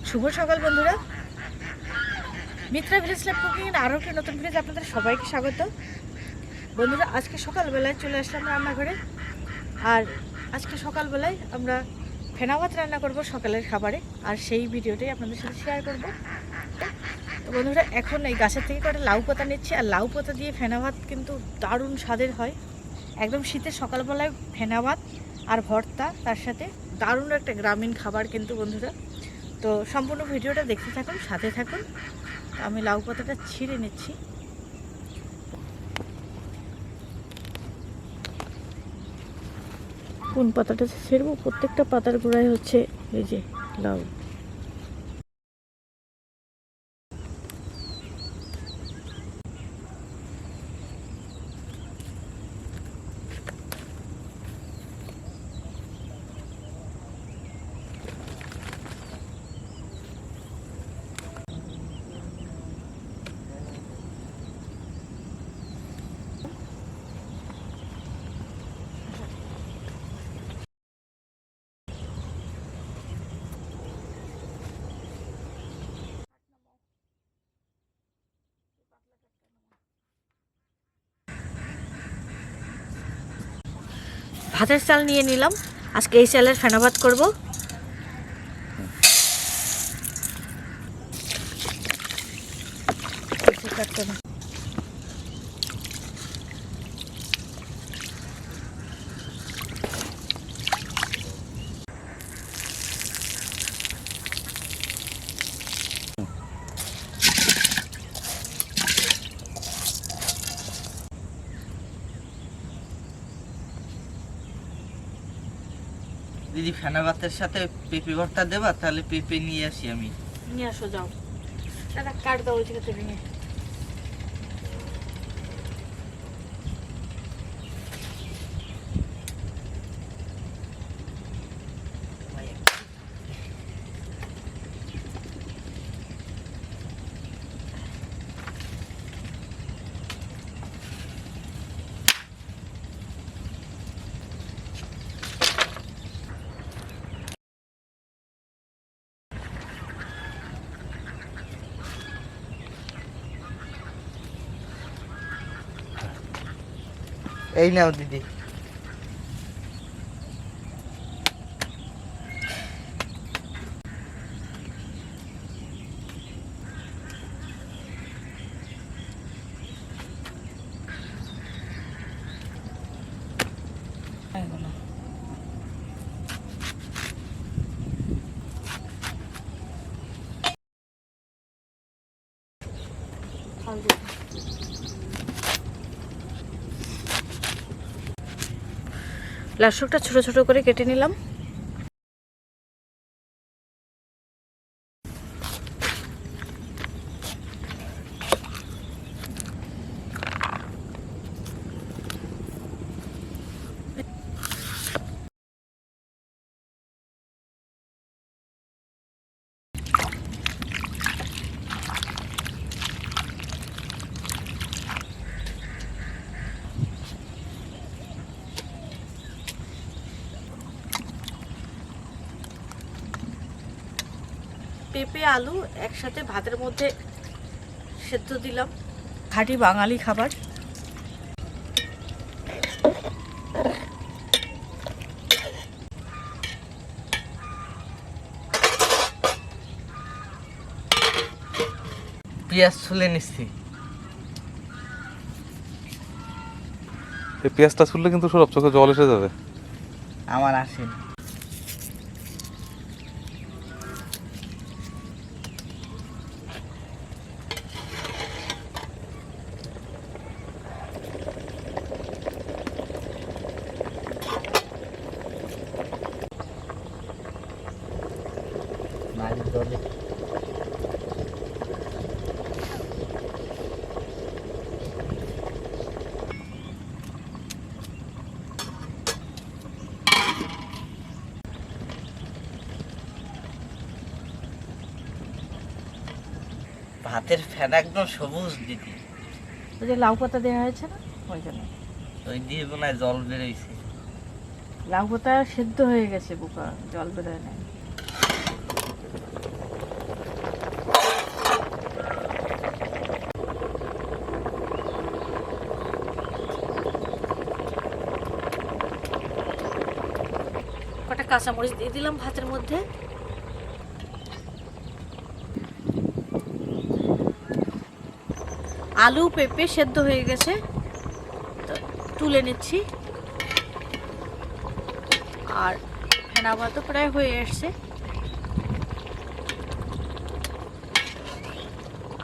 শুভ সকাল বন্ধুরা, Mitra village life cooking এর আরও একটি নতুন ভিলেজ আপনাদের সবাইকে স্বাগত। বন্ধুরা, আজকে সকালবেলায় চলে আসলাম রান্নাঘরে। আর আজকে সকালবেলায় আমরা ফেনা ভাত রান্না করব সকালের খাবারে, আর সেই ভিডিওটাই আপনাদের সাথে শেয়ার করব। তো বন্ধুরা, এখন এই গাছের থেকে কটা লাউ পাতা নিচ্ছি, আর লাউ পাতা দিয়ে ফেনা ভাত কিন্তু দারুণ স্বাদের হয়। একদম শীতের সকালবেলায় ফেনা ভাত আর ভর্তা, তার সাথে দারুণ একটা গ্রামীণ খাবার কিন্তু বন্ধুরা। তো সম্পূর্ণ ভিডিওটা দেখতে থাকুন, সাথে থাকুন। আমি লাউ পাতাটা ছিঁড়ে নিচ্ছি। কোন পাতাটা ছিঁড়বো? প্রত্যেকটা পাতার গোড়ায় হচ্ছে এই যে লাউ। ভাতের চাল নিয়ে নিলাম, আজকে এই চালের ফেনা ভাত করবো। দিদি, ফেনা ভাতের সাথে পেঁপে ভর্তা দেবা? তাহলে পেঁপে নিয়ে আসি আমি। নিয়ে আসো, যাও দাদা, কাট দাও ওই থেকে ভেঙে। এই নাও দিদি। লাউ শাকটা ছোট ছোট করে কেটে নিলাম। পেঁপে আলু একসাথে ভাতের মধ্যে সেদ্ধ দিলাম, খাঁটি বাঙালি খাবার। পেঁয়াজ ছুলে নিচ্ছি। এই পেঁয়াজটা ছুললে কিন্তু সব চোখে জল এসে যাবে। আমার আসেন। ভাতের ফেনা একদম সবুজ দিদি। ওই যে লাউ পাতা দেওয়া হয়েছে না, ওই জন্য ওই দিয়ে বোনায় জল বেরোইছে। লাউ পাতা সেদ্ধ হয়ে গেছে, বোকা, জল বেরোয় নাই। কাঁচামরিচ দিয়ে দিলাম ভাতের মধ্যে। আলু পেঁপে সেদ্ধ হয়ে গেছে, তো তুলে নিচ্ছি। আর ফেনা ভাতও প্রায় হয়ে আসছে।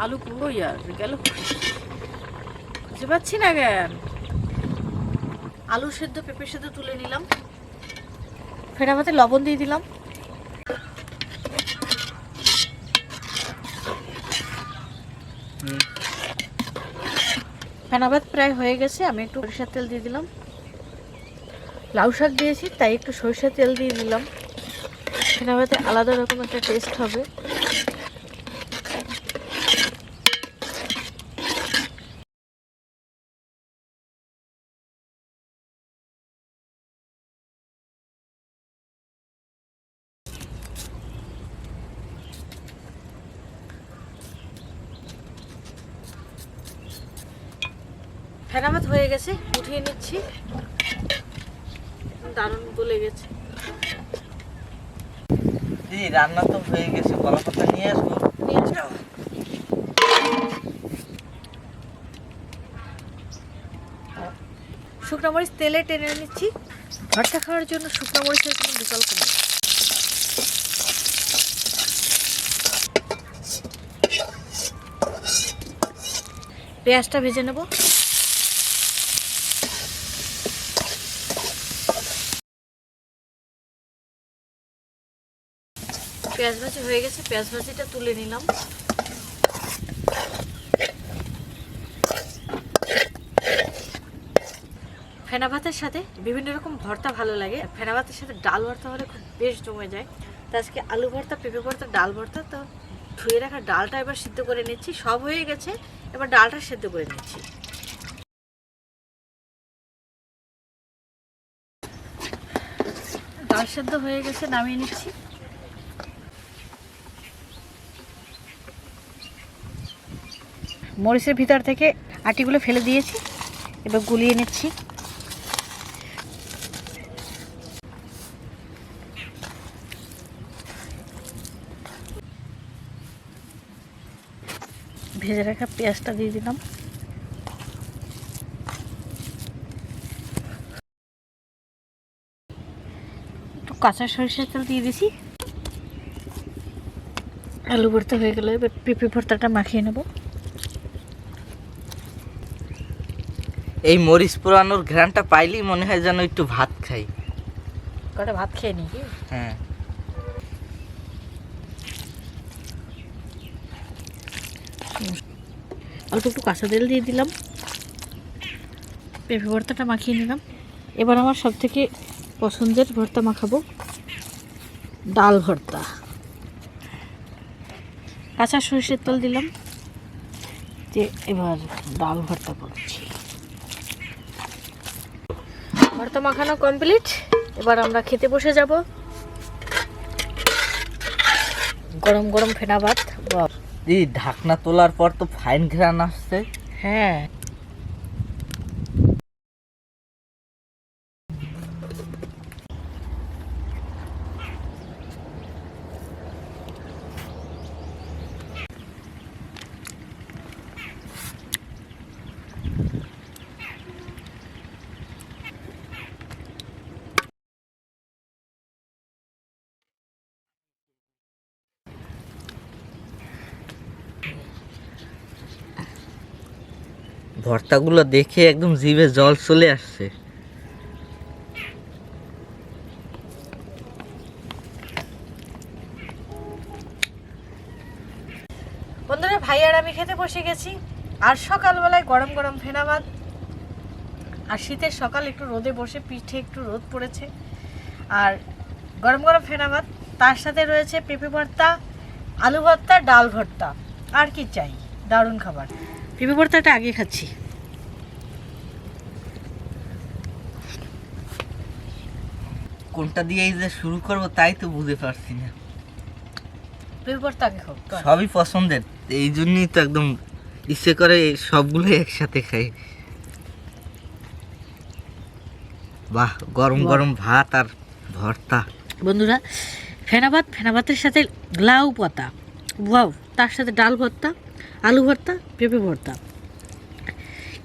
আলু পুরো গেল, বুঝতে পারছি না কেন। আলু সেদ্ধ পেঁপে সেদ্ধ তুলে নিলাম। ফেনা ভাতে লবণ দিয়ে দিলাম। ফেনা ভাত প্রায় হয়ে গেছে। আমি একটু সরিষার তেল দিয়ে দিলাম। লাউ শাক দিয়েছি তাই একটু সরিষার তেল দিয়ে দিলাম। ফেনা ভাতে আলাদা রকম একটা টেস্ট হবে। ফেনা ভাত হয়ে গেছে, উঠিয়ে নিচ্ছি। দারুণ গলে গেছে। দিদি রান্না তো হয়ে গেছে, কলা পাতা নিয়ে আসবো। নিয়ে যাও। শুকনো মরিচ তেলে টেনে নিচ্ছি। ভর্তা খাওয়ার জন্য শুকনো মরিচের কোনো বিকল্প নেই। পেঁয়াজটা ভেজে নেব। পেঁয়াজ ভাজি হয়ে গেছে, পেঁয়াজ ভাজিটা তুলে নিলাম। ফেনা ভাতের সাথে বিভিন্ন রকম ভর্তা ভালো লাগে। ফেনা ভাতের সাথে ডাল ভর্তা হলে খুব বেশ জমে যায়। তো আজকে আলু ভর্তা, পেঁপে ভর্তা, ডাল ভর্তা। তো ধুয়ে রাখা ডালটা এবার সিদ্ধ করে নিচ্ছি। সব হয়ে গেছে, এবার ডালটা সিদ্ধ করে নিচ্ছি। ডাল সেদ্ধ হয়ে গেছে, নামিয়ে নিচ্ছি। মরিচের ভিতর থেকে আটিগুলো ফেলে দিয়েছি, এবার গুলিয়ে নিচ্ছি। ভেজে রাখা পেঁয়াজটা দিয়ে দিলাম। একটু কাঁচা সরিষার তেল দিয়ে দিছি। আলু ভর্তা হয়ে গেল, এবার পেঁপে ভর্তাটা মাখিয়ে নেব। এই মরিচ পোড়ানোর ঘ্রাণটা পাইলেই মনে হয় যেন একটু ভাত খাই। কটা ভাত খেয়ে নিই। হ্যাঁ, অল্প একটু কাঁচা তেল দিয়ে দিলাম। পেঁপে ভর্তাটা মাখিয়ে নিলাম। এবার আমার সব থেকে পছন্দের ভর্তা মাখাবো, ডাল ভর্তা। কাঁচা সরষের তেল দিলাম, যে এবার ডাল ভর্তা করছি। ভর্তা মাখানো কমপ্লিট। এবার আমরা খেতে বসে যাব। গরম গরম ফেনা ভাত। দিদি ঢাকনা তোলার পর তো ফাইন ঘ্রাণ আসছে। হ্যাঁ, ভর্তাগুলো দেখে একদম জিভে জল চলে আসছে। বন্ধুরা, ভাই আর আমি খেতে বসে গেছি। আর সকালবেলায় গরম গরম ফেনা ভাত, আর শীতের সকাল একটু রোদে বসে, পিঠে একটু রোদ পড়েছে, আর গরম গরম ফেনা ভাত, তার সাথে রয়েছে পেঁপে ভর্তা, আলু ভর্তা, ডাল ভর্তা। আর কি চাই, দারুণ খাবার। পেঁপে ভর্তাটা আগে খাচ্ছি। কোনটা দিয়েই যে শুরু করব তাই তো বুঝতে পারছি না। পেঁপে ভর্তা আগে খাও। সবই পছন্দের, এই জন্যই তো একদম ইচ্ছে করে সবগুলো একসাথে খাই। বাহ, গরম গরম ভাত আর ভর্তা। বন্ধুরা, ফেনা ভাতের সাথে লাউ পাতা, ওয়াও, তার সাথে ডাল ভর্তা, আলু ভর্তা, পেঁপে ভর্তা,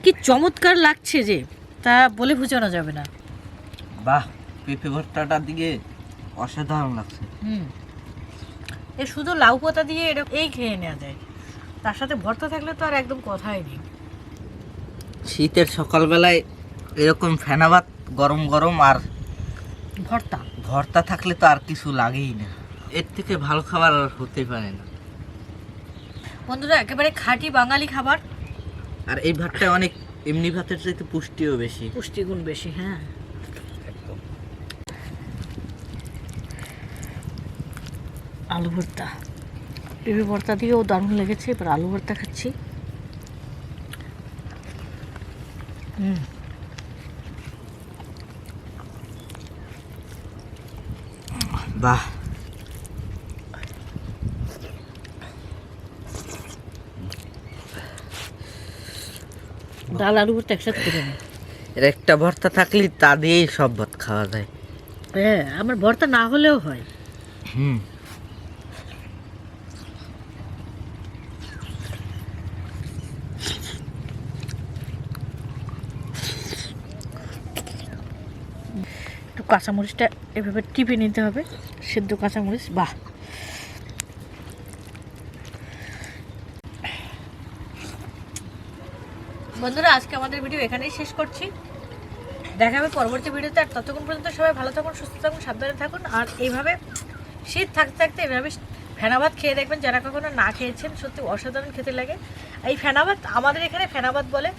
কি চমৎকার লাগছে যে তা বলে বোঝানো যাবে না। বাহ, পেঁপে ভর্তাটার দিকে অসাধারণ লাগছে। এ শুধু লাউ পাতা দিয়ে এই খেয়ে নেওয়া যায়, তার সাথে ভর্তা থাকলে তো আর একদম কথাই নেই। শীতের সকালবেলায় এরকম ফেনা ভাত গরম গরম আর ভর্তা ভর্তা থাকলে তো আর কিছু লাগেই না। এর থেকে ভালো খাবার আর হতেই পারে না। বন্ধুরা, একেবারে খাঁটি বাঙালি খাবার। আর এই ভাতটা অনেক এমনি ভাতের চাইতে পুষ্টিও বেশি, পুষ্টিগুণ বেশি। হ্যাঁ, আলু ভর্তা, পেঁপে ভর্তা দিয়েও দারুণ লেগেছে। এবার আলু ভর্তা খাচ্ছি। বাহ, ডাল আলু ভর্তা একসাথে করে নিই। এর একটা ভর্তা থাকলে তা দিয়েই সব ভাত খাওয়া যায়। হ্যাঁ, আমার ভর্তা না হলেও হয়। একটু কাঁচামরিচটা এভাবে টিপে নিতে হবে, সেদ্ধ কাঁচামরিচ। বাহ, বন্ধুরা, আজকে আমাদের ভিডিও এখানেই শেষ করছি। দেখা হবে পরবর্তী ভিডিওতে। আর ততক্ষণ পর্যন্ত সবাই ভালো থাকুন, সুস্থ থাকুন, সাবধানে থাকুন। আর এইভাবে শীত থাকতে থাকতে এভাবে ফেনা ভাত খেয়ে দেখবেন, যারা কখনো না খেয়েছেন, সত্যি অসাধারণ খেতে লাগে। এই ফেনা ভাত আমাদের এখানে ফেনা ভাত বলে,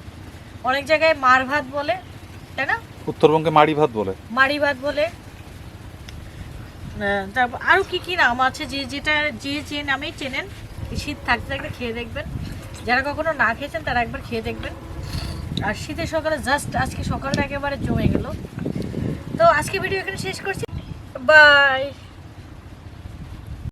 অনেক জায়গায় মার ভাত বলে, তাই না? উত্তরবঙ্গে মাড়ি ভাত বলে, মাড়ি ভাত বলে। তারপর আরও কী কী নাম আছে, যে নামেই চেনেন। শীত থাকতে থাকতে খেয়ে দেখবেন, যারা কখনো না খেয়েছেন তারা একবার খেয়ে দেখবেন। আর শীতের সকালে জাস্ট আজকে সকালটা একেবারে জমে গেল। তো আজকে ভিডিও এখানে শেষ করছি। বাই।